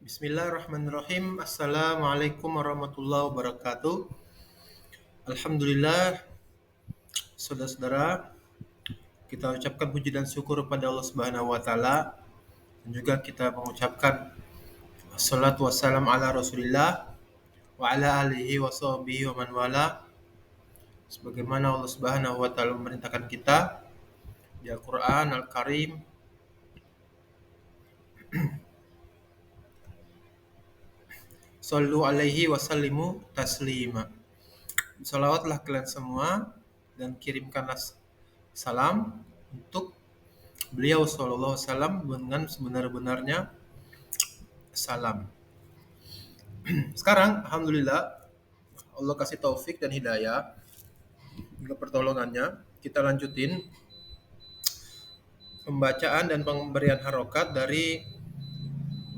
Bismillahirrahmanirrahim. Assalamualaikum warahmatullahi wabarakatuh. Alhamdulillah, saudara-saudara, kita ucapkan puji dan syukur kepada Allah Subhanahu wa taala dan juga kita mengucapkan assalatu wassalam ala Rasulillah wa ala alihi wa sahbihi wa man wala sebagaimana Allah Subhanahu wa taala memerintahkan kita di Al-Qur'an Al-Karim. Shallu alaihi wasallimu taslima. Salawatlah kalian semua dan kirimkanlah salam untuk beliau sallallahu alaihi wasallam dengan sebenar-benarnya salam. Sekarang alhamdulillah Allah kasih taufik dan hidayah juga pertolongannya. Kita lanjutin pembacaan dan pemberian harokat dari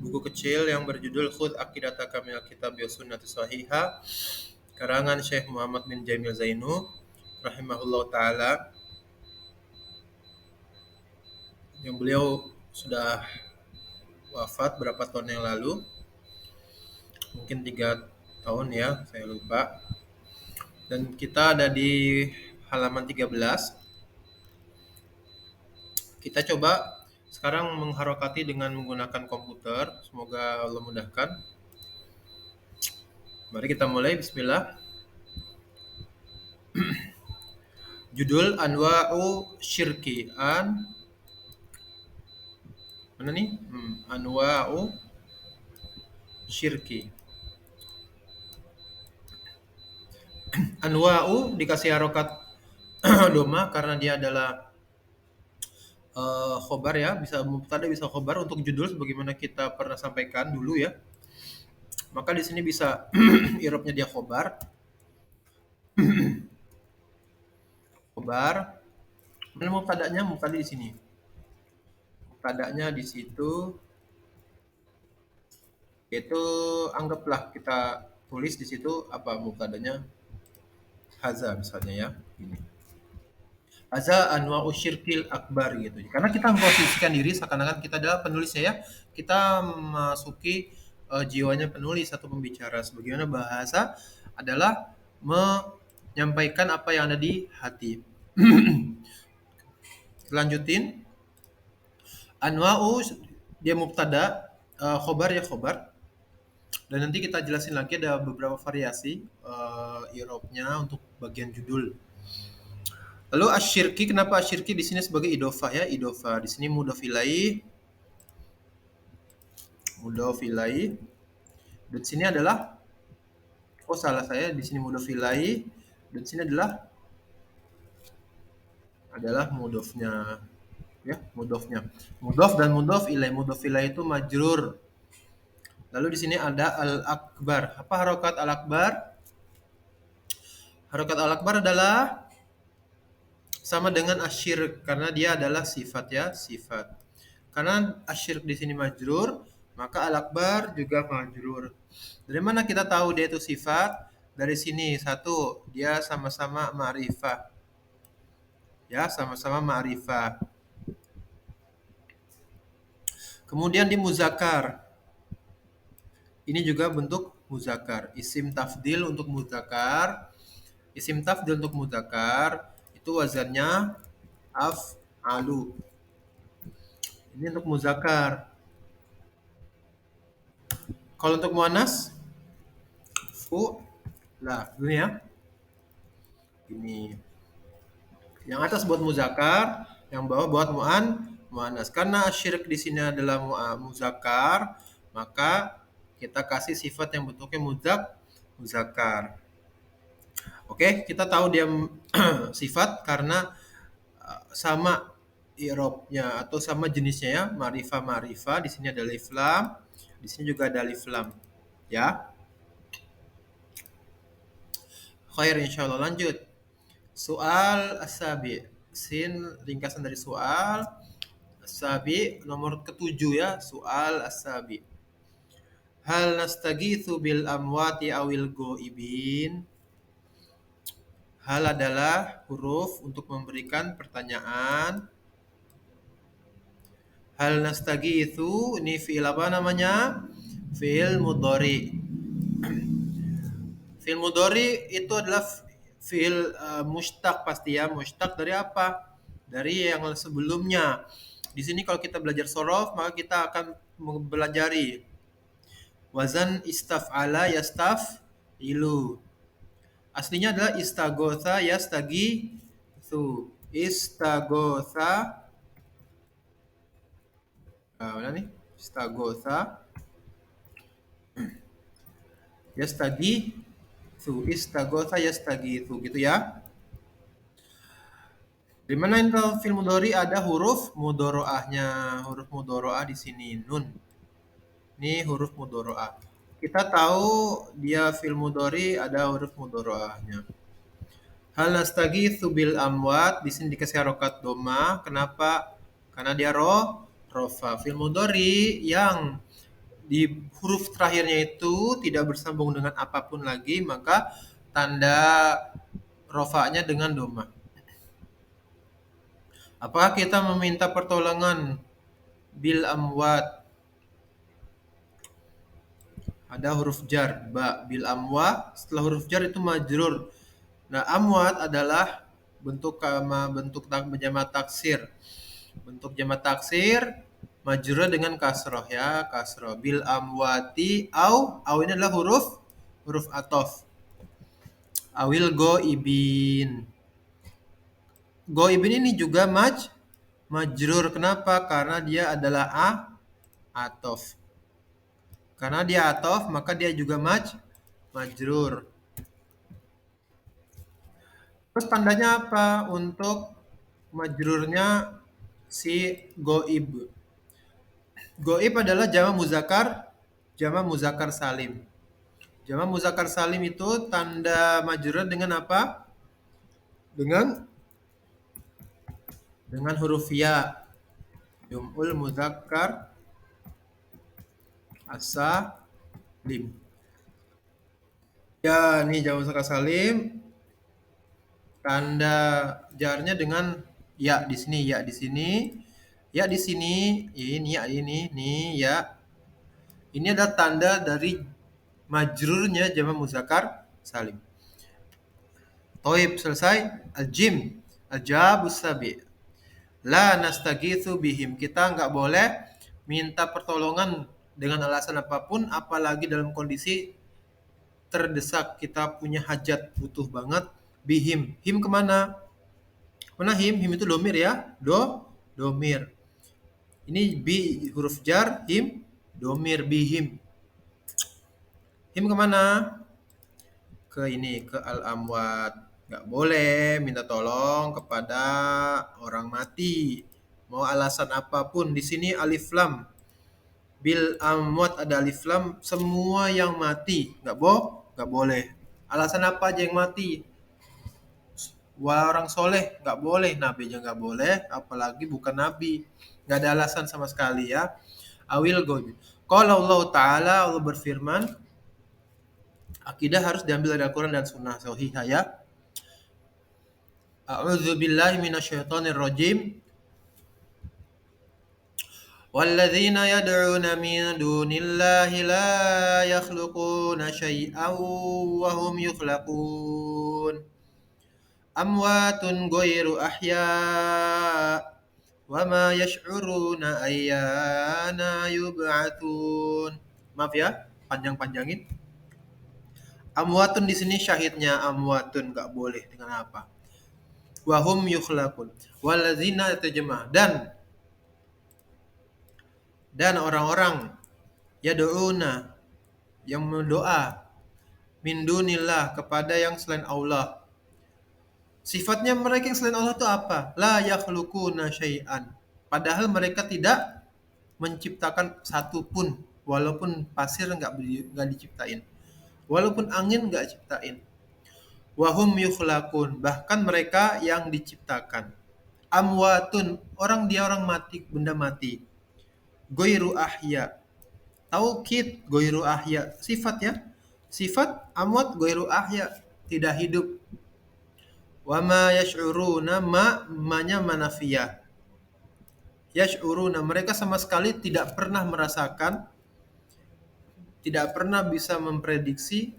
buku kecil yang berjudul Khudh Aqidataka minal Kitab wa Sunnati Shahihah karangan Syekh Muhammad bin Jamil Zainu rahimahullah taala, yang beliau sudah wafat berapa tahun yang lalu, mungkin 3 tahun ya, saya lupa. Dan kita ada di halaman 13. Kita coba sekarang mengharokati dengan menggunakan komputer. Semoga Allah mudahkan. Mari kita mulai, bismillah. Judul Anwa'u Syirki. Mana nih? Anwa'u Syirki. Anwa'u dikasih harokat doma karena dia adalah khobar ya, bisa mubtada bisa khobar untuk judul sebagaimana kita pernah sampaikan dulu ya. Maka di sini bisa i'rabnya dia khobar. Khobar. Mana mubtadanya? Mubtada di sini. Mubtadanya di situ yaitu anggaplah kita tulis di situ apa mubtadanya? Haza misalnya ya, ini. Haza anwa'u syirkil akbar gitu. Karena kita memposisikan diri seakan-akan kita adalah penulisnya ya. Kita memasuki jiwanya penulis atau pembicara. Sebagaimana bahasa adalah menyampaikan apa yang ada di hati. Lanjutin. Anwa'u dia mubtada, khobar ya khobar. Dan nanti kita jelasin lagi ada beberapa variasi i'rabnya untuk bagian judul. Lalu asyirki, kenapa asyirki di sini sebagai idofah ya, idofah. Di sini mudhof ilaih. Dan di sini adalah salah saya, di sini mudhof ilaih dan di sini adalah mudhofnya ya, mudhofnya. Mudhof dan mudhof ilaih. Mudhof ilaih itu majrur. Lalu di sini ada al-akbar. Apa harokat al-akbar? Harokat al-akbar adalah sama dengan asyirk karena dia adalah sifat ya, sifat. Karena asyirk di sini majrur, maka al-akbar juga majrur. Dari mana kita tahu dia itu sifat? Dari sini, satu, dia sama-sama ma'rifah. Ya, sama-sama ma'rifah. Kemudian di muzakkar. Ini juga bentuk muzakkar. Isim tafdil untuk muzakkar. Isim tafdil untuk muzakkar itu wazannya af'alu. Ini untuk muzakkar. Kalau untuk muannas fu'la. Ini ya. Ini. Yang atas buat muzakkar, yang bawah buat muannas. Karena syirik di sini adalah muzakkar, maka kita kasih sifat yang bentuknya muzakkar. Oke, kita tahu dia sifat karena sama i'rabnya atau sama jenisnya ya, ma'rifah. Di sini ada alif lam, di sini juga ada alif lam. Ya. Khair, insyaallah. Lanjut. Soal as-sabi. Sin ringkasan dari soal as-sabi nomor ke-7 ya, soal as-sabi. Hal nastagitsu bil amwati awil ghaibin? Hal adalah huruf untuk memberikan pertanyaan. Hal nastagitsu ini fi'il apa namanya? Fi'il mudhari. Fi'il mudhari itu adalah fi'il mushtaq pasti ya. Mushtaq dari apa? Dari yang sebelumnya. Di sini kalau kita belajar sorof, maka kita akan mempelajari wazan istaf'ala yastaf'ilu. Aslinya adalah istagotha yastagi su. Istagotha, mana nih? Istagotha yastagi su. Istagotha yastagi su gitu ya. Di mana itu fil mudhari ada huruf mudhoroahnya. Huruf mudhoroah di sini nun. Ini huruf mudhoroah. Kita tahu dia fil mudhari ada huruf mudhoroahnya. Hal nastagitsu bil amwat di sini dikasih harokat doma. Kenapa? Karena dia rofa. Fil mudhari yang di huruf terakhirnya itu tidak bersambung dengan apapun lagi, maka tanda rofanya dengan doma. Apakah kita meminta pertolongan bil amwat? Ada huruf jar, ba, bil amwa. Setelah huruf jar itu majrur. Nah, amwat adalah bentuk jamak taksir. Bentuk jamak taksir majrur dengan kasroh ya, kasroh. Bil amwati au ini adalah huruf atof. Awil goibin. Goibin ini juga majrur. Kenapa? Karena dia adalah atof. Karena dia atof, maka dia juga majrur. Terus tandanya apa untuk majrurnya si goib? Goib adalah jama muzakkar salim. Jama muzakkar salim itu tanda majrur dengan apa? Dengan huruf ya. Jum'ul muzakkar as-salim. Ya, nih jama muzakkar salim. Tanda jarnya dengan ya di sini, ya di sini, ya di sini, ini ya ini, nih ya. Ini adalah tanda dari majrurnya jama muzakkar salim. Toib selesai. Al-jim, al-jabus sabi. La nastagitsu bihim. Kita nggak boleh minta pertolongan dengan alasan apapun, apalagi dalam kondisi terdesak, kita punya hajat, butuh banget. Bihim, him kemana? Mana him? Him itu domir ya, domir. Ini bi huruf jar, him domir bihim. Him kemana? Ke ini, ke al amwat. Nggak boleh minta tolong kepada orang mati. Mau alasan apapun. Di sini alif lam. Bil amwat ada alif lam. Semua yang mati. Nggak boleh. Alasan apa aja yang mati? Wah, orang soleh nggak boleh, nabi aja nggak boleh, apalagi bukan nabi. Nggak ada alasan sama sekali ya. Awil goib. Kalau Allah Ta'ala, Allah berfirman, akidah harus diambil dari Al-Quran dan Sunnah sahihah ya. A'udzu billahi minasyaitonir rajim. Walladzina yad'una min dunillahi la yakhluquna syai'an wa hum yukhlaqun. Amwatun ghairu ahya wa ma yash'uruna ayyana yub'atsun. Maaf ya, panjang-panjangin. Amwatun di sini syahidnya amwatun, nggak boleh dengan apa? Wahum yukhlaqun. Walladzina terjemah dan orang-orang yad'una yang mendoa min dunillah kepada yang selain Allah. Sifatnya mereka yang selain Allah itu apa? La yakhluquna syai'an. Padahal mereka tidak menciptakan satu pun, walaupun pasir nggak diciptain, walaupun angin nggak ciptain. Wahum yukhlaqun, bahkan mereka yang diciptakan. Amwatun, dia orang mati, benda mati. Goiru ahya, taukid goiru ahya, sifat ya, sifat amwat goiru ahya, tidak hidup. Wama yash'uruna, ma-nya manafiyah. Yash'uruna, mereka sama sekali tidak pernah merasakan tidak pernah bisa memprediksi,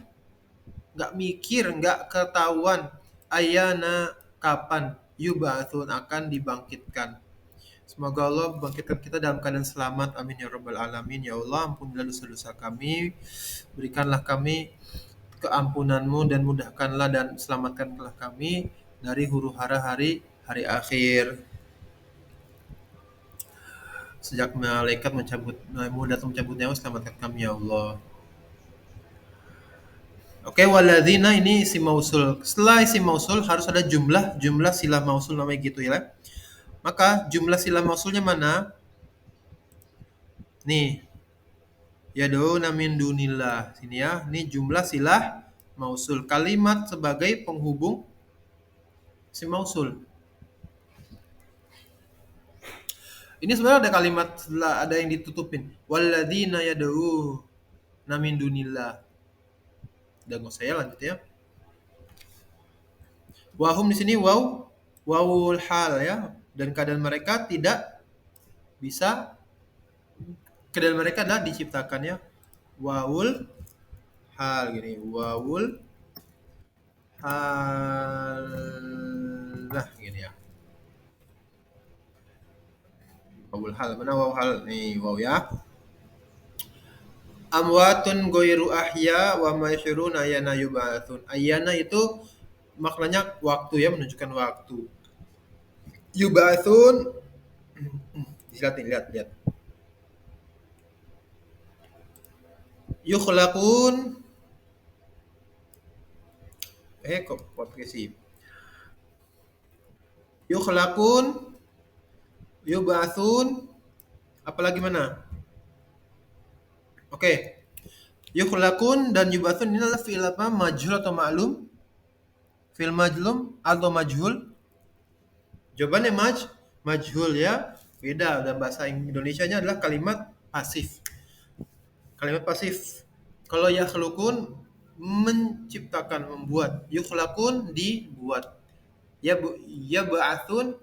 nggak mikir, nggak ketahuan ayana kapan yub'atsun akan dibangkitkan. Semoga Allah bangkitkan kita dalam keadaan selamat. Amin ya rabbal alamin. Ya Allah, ampunilah dosa-dosa kami. Berikanlah kami keampunanmu dan mudahkanlah dan selamatkanlah kami dari huru-hara hari akhir. Sejak malaikat mau datang mencabut nyawa, selamatkan kami ya Allah. Oke, waladina ini isim mausul. Setelah isim mausul harus ada jumlah silah mausul namanya gitu ya. Maka jumlah silah mausulnya mana? Nih, yad'una min dunillah. Sini ya. Ini jumlah silah mausul. Kalimat sebagai penghubung isim mausul. Ini sebenarnya ada kalimat ada yang ditutupin. Walladzina yad'una min dunillah. Dan saya lanjut ya. Wahum di sini wawul hal ya, dan keadaan mereka tidak bisa, keadaan mereka adalah diciptakan ya. Wawul hal gini, wawul hal, nah gini ya. Wawul hal, mana waw hal nih, waw ya. Amwatun goiru ahya wa masyurun ayana yubatun. Ayana itu maknanya waktu ya, menunjukkan waktu. Yubatun, lihat. Yukhlaqun, kok pakai sih. Yukhlaqun, yub'atsun, apalagi mana? Oke. Yukhlaqun dan yub'atsun ini adalah fi'il apa? Majhul atau ma'lum? Fi'il majlum atau majhul? Jawabannya majhul ya. Beda, dan bahasa Indonesianya adalah kalimat pasif. Kalimat pasif. Kalau yakhluqun menciptakan, membuat. Yukhlaqun dibuat. Ya ba'atsun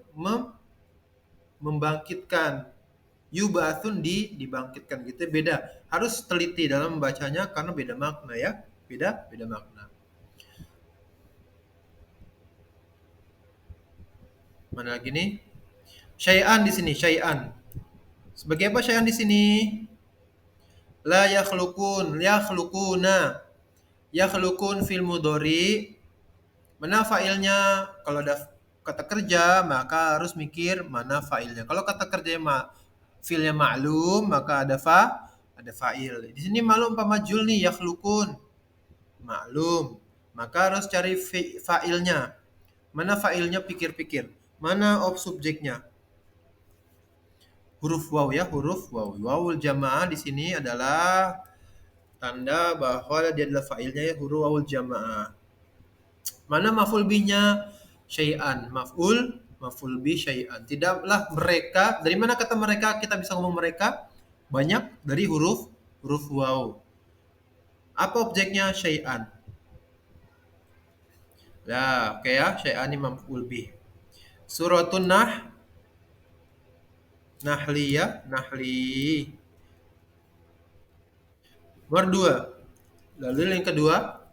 membangkitkan. Yub'atsun dibangkitkan gitu, beda. Harus teliti dalam membacanya karena beda makna ya. Beda makna. Mana lagi nih? Syai'an di sini, syai'an. Sebagai apa syai'an di sini? La yakhluqun, yakhluquna. Yakhluqun fil mudhari. Mana fa'ilnya? Kalau ada kata kerja maka harus mikir mana fa'ilnya. Kalau kata kerja fi'ilnya ma'lum maka ada fa'il. Di sini ma'lum apa majhul nih? Yakhluqun. Maklum. Maka harus cari fa'ilnya. Mana fa'ilnya, pikir-pikir. Mana subjeknya? Huruf waw ya, huruf waw. Wawul jamaah di sini adalah tanda bahwa dia adalah fa'ilnya ya, huruf wawul jamaah. Mana maf'ul bihnya? Syai'an. Maf'ul bih syai'an. Tidaklah mereka. Dari mana kata mereka kita bisa ngomong mereka? Banyak dari huruf waw. Apa objeknya? Syai'an. Ya, oke ya, syai'an ini maf'ul bih. Suratun Nahli ya, Nahli. Nomor 2. Lalu yang kedua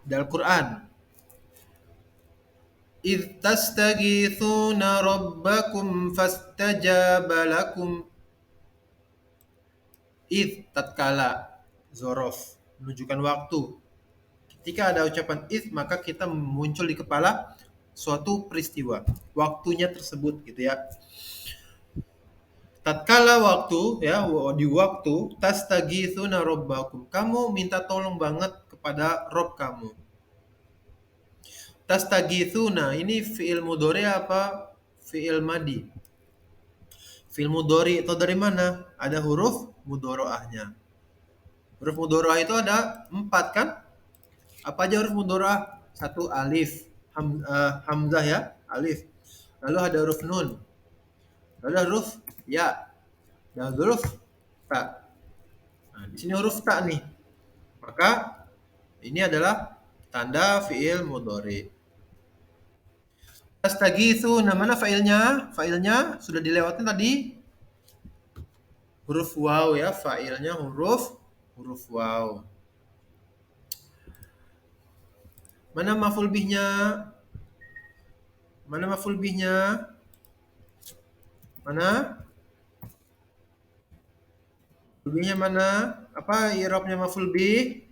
dari Quran. Idh tastaghithuna rabbakum fastajaba lakum. Idh tatkala, zorof, menunjukkan waktu. Ketika ada ucapan idh maka kita muncul di kepala suatu peristiwa, waktunya tersebut gitu ya. Tatkala waktu ya, di waktu tastaghithuna rabbakum, kamu minta tolong banget kepada Rob kamu. Tastaghithuna ini fi'il mudhari apa fi'il madi? Fi'il mudhari itu dari mana? Ada huruf mudharaahnya. Huruf mudharaah itu ada 4 kan? Apa aja huruf mudharaah? 1 alif, hamzah ya, alif. Lalu ada huruf nun. Lalu ada huruf ya. Dan huruf ta. Nah, di sini huruf ta nih. Maka ini adalah tanda fi'il mudhari. Tastaghitsu, nah mana fa'ilnya? Fa'ilnya sudah dilewatin tadi. Huruf waw ya, fa'ilnya huruf huruf waw. Mana maf'ul bihnya? Mana maf'ul bihnya? Mana? Maf'ul bihnya mana? Apa i'rabnya maf'ul bih?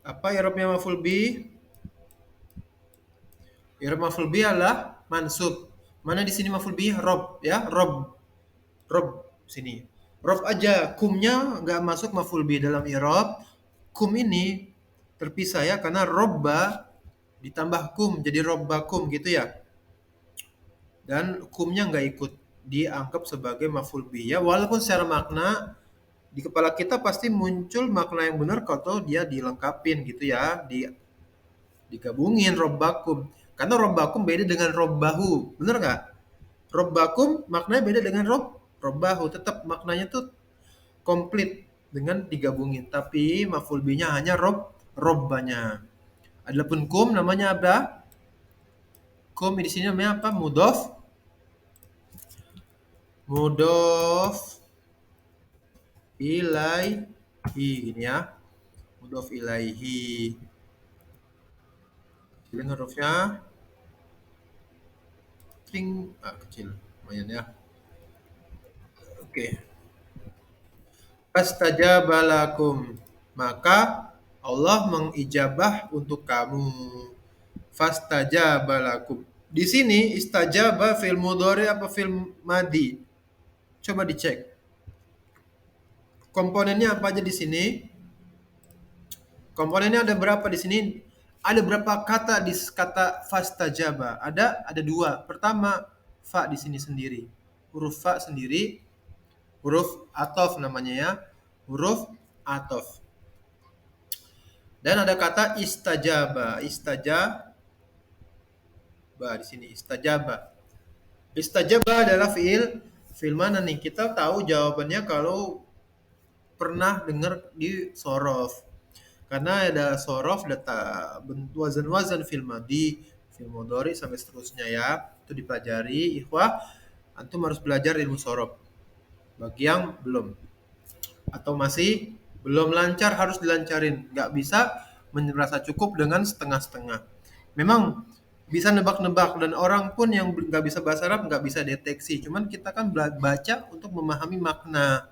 Apa i'rabnya maf'ul bih? I'rab maf'ul bih adalah mansub. Mana di sini maf'ul bih? Rob, ya, rob. Rob sini. Rob aja, kumnya nggak masuk maf'ul bih dalam i'rab. Kum ini terpisah ya karena robba ditambah kum jadi robbakum gitu ya. Dan kumnya nggak ikut dianggap sebagai maf'ul bih ya. Walaupun secara makna di kepala kita pasti muncul makna yang benar kalau dia dilengkapin gitu ya, digabungin robbakum. Karena robbakum beda dengan robbahu, bener nggak? Robbakum maknanya beda dengan robbahu, tetap maknanya tuh komplit dengan digabungin. Tapi maf'ul bihnya hanya robbanya. Adapun kum namanya apa? Kum di sini namanya apa? Mudof ilaihi ini ya. Mudof ilaihi. Kecilin hurufnya. Kecil. Lumayan ya. Oke. Fastajaba lakum. Maka Allah mengijabah untuk kamu. Fastajaba lakum. Di sini istajaba fil mudhari apa fil madi? Coba dicek. Komponennya apa aja di sini? Komponennya ada berapa di sini? Ada berapa kata di kata fastajaba? Ada dua. Pertama, fa di sini sendiri. Huruf fa sendiri, huruf atof namanya ya. Huruf atof. Dan ada kata istajaba. Istajaba di sini istajaba. Istajaba adalah fiil mana nih? Kita tahu jawabannya kalau pernah dengar di sorof. Karena ada sorof, data wazan-wazan fil madi, fil mudhari sampai seterusnya ya. Itu dipelajari. Ikhwah, antum harus belajar ilmu sorof. Bagi yang belum atau masih belum lancar harus dilancarin. Nggak bisa merasa cukup dengan setengah-setengah. Memang bisa nebak-nebak dan orang pun yang nggak bisa bahasa Arab nggak bisa deteksi. Cuman kita kan baca untuk memahami makna.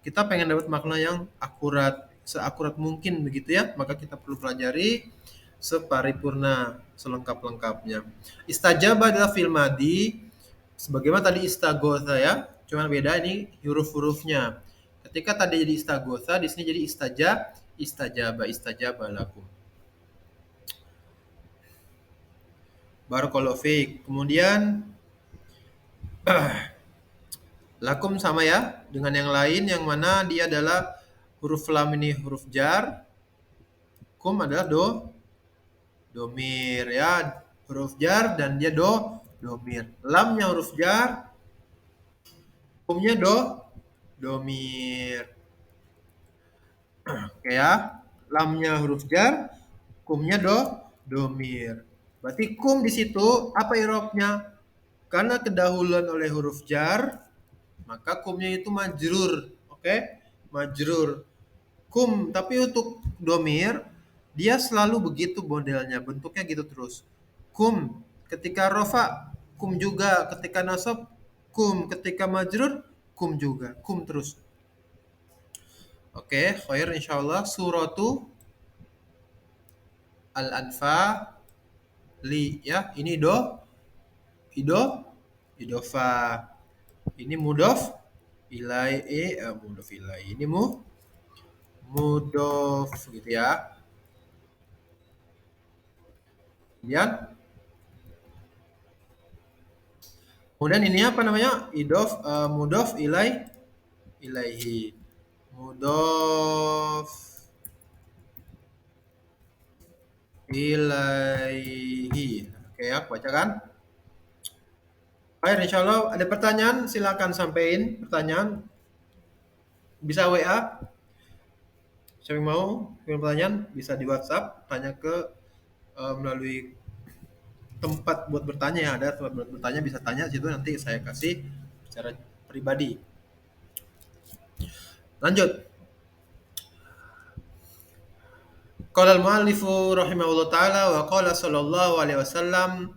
Kita pengen dapat makna yang akurat, seakurat mungkin begitu ya. Maka kita perlu pelajari separipurna, selengkap-lengkapnya. Istajabah adalah fi'il madi, sebagaimana tadi istagotha ya. Cuman beda ini huruf-hurufnya. Ketika tadi jadi istagotha, di sini jadi istajabah lakum. Barakallahu fiik. Kemudian lakum sama ya dengan yang lain yang mana dia adalah huruf lam ini huruf jar. Kum adalah domir ya, huruf jar dan dia domir. Lamnya huruf jar, kumnya domir. Oke ya. Lamnya huruf jar, kumnya domir. Berarti kum di situ apa i'rabnya? Karena kedahuluan oleh huruf jar, maka kumnya itu majrur. Oke? Majrur. Kum, tapi untuk domir dia selalu begitu modelnya, bentuknya gitu terus. Kum, ketika rofa, kum juga. Ketika nasab, kum. Ketika majrur, kum juga. Kum terus. Oke, khair insyaallah. Suratu Al-Anfal ya. Ini idofa. Ini mudof mudof ilai. Ini mudof gitu ya. Kemudian ini apa namanya? Mudof ilaihi. Mudof ilaihi. Oke ya, baca kan? Baik, insyaallah ada pertanyaan silakan sampaikan pertanyaan. Bisa WA. Siapa yang mau kirim pertanyaan bisa di WhatsApp, tanya ke melalui tempat buat bertanya ya, ada tempat buat bertanya bisa tanya situ nanti saya kasih secara pribadi. Lanjut. Qala al-muallifu rahimahullah taala wa qala sallallahu alaihi wasallam,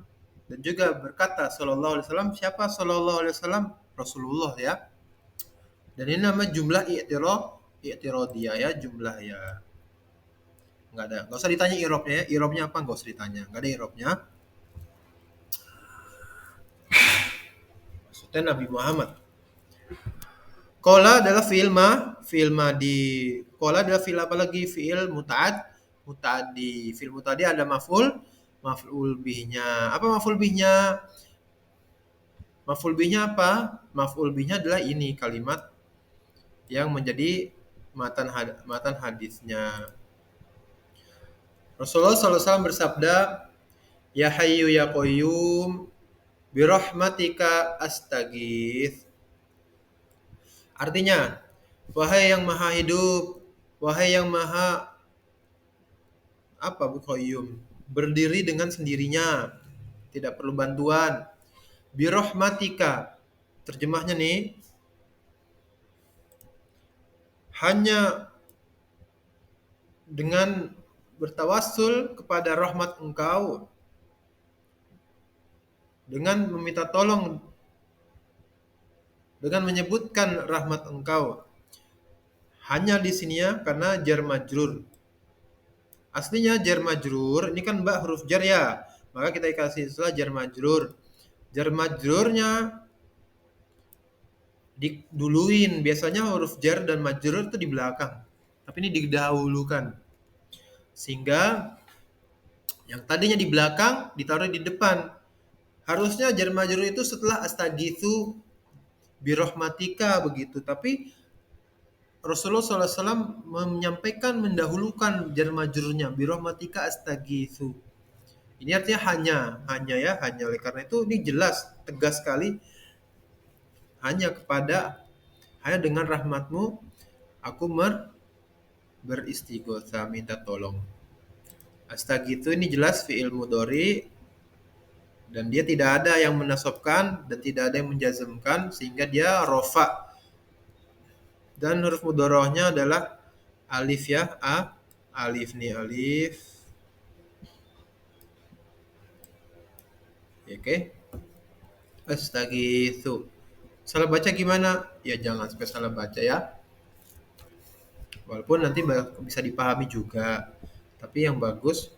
dan juga berkata sallallahu alaihi wasallam. Siapa sallallahu alaihi wasallam? Rasulullah ya. Dan ini nama jumlah i'tiradiyah ya, jumlah ya. Enggak usah ditanya i'rabnya ya. I'rabnya apa enggak usah ditanya. Enggak ada i'rabnya. Maksudnya Nabi Muhammad. Qala adalah fi'il madi. Qala adalah fi'il apa lagi? Fi'il muta'addi. Fi'il muta'addi ada maf'ul bihnya. Apa maf'ul bihnya? Maf'ul bihnya apa? Maf'ul bihnya adalah ini kalimat yang menjadi matan hadisnya. Rasulullah SAW bersabda, Ya Hayyu Ya Qayyum, birahmatika astaghits. Artinya, wahai yang maha hidup, wahai yang maha apa Bu Qayyum? Berdiri dengan sendirinya, tidak perlu bantuan. Birahmatika, terjemahnya nih, hanya dengan bertawassul kepada rahmat engkau, dengan meminta tolong, dengan menyebutkan rahmat engkau. Hanya di sini ya, karena jar majrur. Aslinya jar majrur, ini kan mbak huruf jar ya. Maka kita kasih istilah jar majrur. Jar majrurnya diduluin. Biasanya huruf jar dan majrur itu di belakang. Tapi ini didahulukan. Sehingga yang tadinya di belakang ditaruh di depan. Harusnya jar majrur itu setelah astagitsu birahmatika begitu. Tapi Rasulullah SAW menyampaikan mendahulukan jar majrurnya birahmatika astagitsu. Ini artinya hanya ya, hanya. Oleh karena itu ini jelas, tegas sekali, hanya dengan rahmatmu aku beristighotsah, minta tolong. Astagitsu ini jelas fi'il mudhari dan dia tidak ada yang menasabkan dan tidak ada yang menjazmkan sehingga dia rofa. Dan huruf mudharahnya adalah alif ya, alif nih, alif. Oke. Astagitsu. Salah baca gimana? Ya jangan sampai salah baca ya. Walaupun nanti bisa dipahami juga. Tapi yang bagus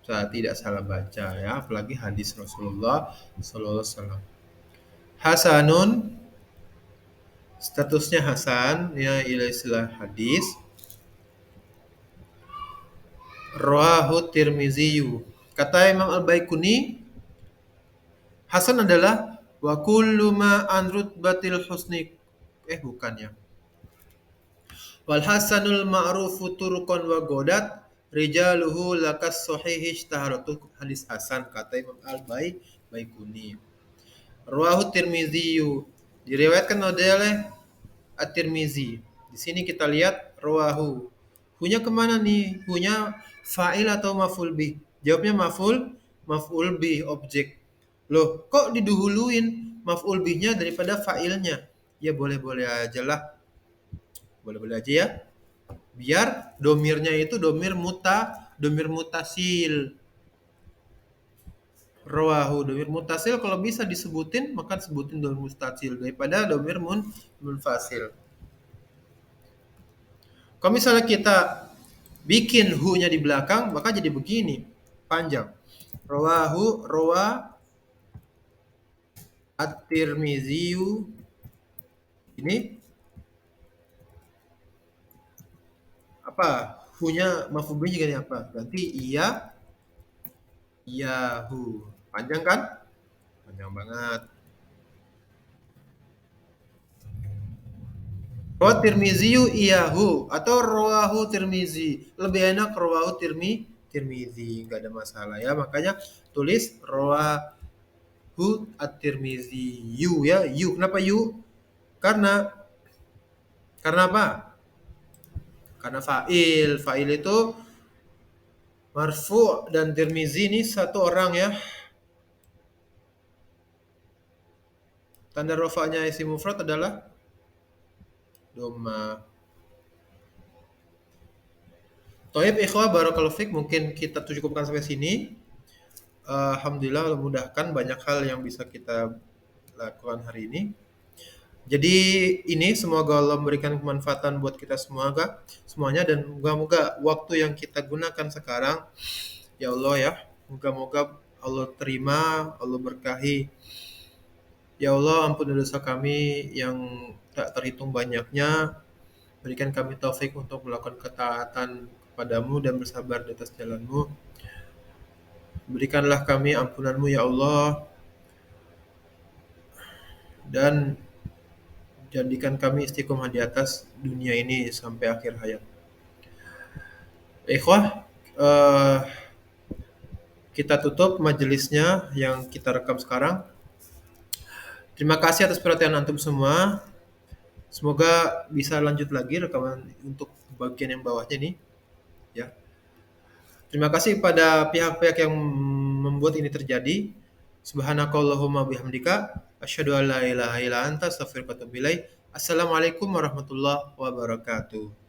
tidak salah baca ya, apalagi hadis Rasulullah sallallahu alaihi wasallam. Hasanun, statusnya hasan ya, istilah hadis. Rawahu Tirmizi. Kata Imam Al-Baiquni, hasan adalah wa kullu ma an rutbatil husni. Bukan ya. Wal hasanul ma'rufu turqan wa godat rijaluhu lakas sahih ishtaharatu. Hadis hasan kata Imam Al-Baiquni. Rawahu Tirmizi, diriwayatkan oleh At-Tirmizi. Di sini kita lihat rawahu. Hunya kemana nih? Hunya fa'il atau maf'ul bih? Jawabnya maf'ul bih, objek. Loh, kok didahuluin maf'ul bihnya daripada fa'ilnya? Ya boleh-boleh aja lah. Boleh-boleh aja ya. Biar domirnya itu domir mutasil. Rawahu domir mutasil kalau bisa disebutin maka sebutin domir mutasil daripada domir munfasil. Kalau misalnya kita bikin hu-nya di belakang maka jadi begini, panjang. Rawa At-Tirmizi. Ini apa? Hu-nya maf'ul bih juga apa? Berarti iyahu. Panjang kan? Panjang banget. Rawa Tirmizi iyahu atau rawahu Tirmizi. Lebih enak rawahu Tirmizi, enggak ada masalah ya. Makanya tulis rawahu At-Tirmizi. Ya, Kenapa yu? Karena apa? Karena fa'il. Fa'il itu marfu' dan Tirmizi ini satu orang ya. Tanda rafa'nya isim mufrad adalah Doma. Toib ikhwah barakallahu fik, mungkin kita cukupkan sampai sini. Alhamdulillah Allah mudahkan banyak hal yang bisa kita lakukan hari ini. Jadi ini semoga Allah memberikan kemanfaatan buat kita semuanya, dan moga-moga waktu yang kita gunakan sekarang ya Allah ya, moga-moga Allah terima, Allah berkahi. Ya Allah, ampuni dosa kami yang tak terhitung banyaknya. Berikan kami taufik untuk melakukan ketaatan kepadamu dan bersabar di atas jalanmu. Berikanlah kami ampunanmu ya Allah, dan jadikan kami istiqomah di atas dunia ini sampai akhir hayat. Ikhwah, eh, kita tutup majelisnya yang kita rekam sekarang. Terima kasih atas perhatian antum semua. Semoga bisa lanjut lagi rekaman untuk bagian yang bawahnya nih, ya. Terima kasih pada pihak-pihak yang membuat ini terjadi. Subhanakallahumma bihamdika asyhadu an la ilaha illa anta astaghfiruka wa atubu ilaik. Assalamualaikum warahmatullahi wabarakatuh.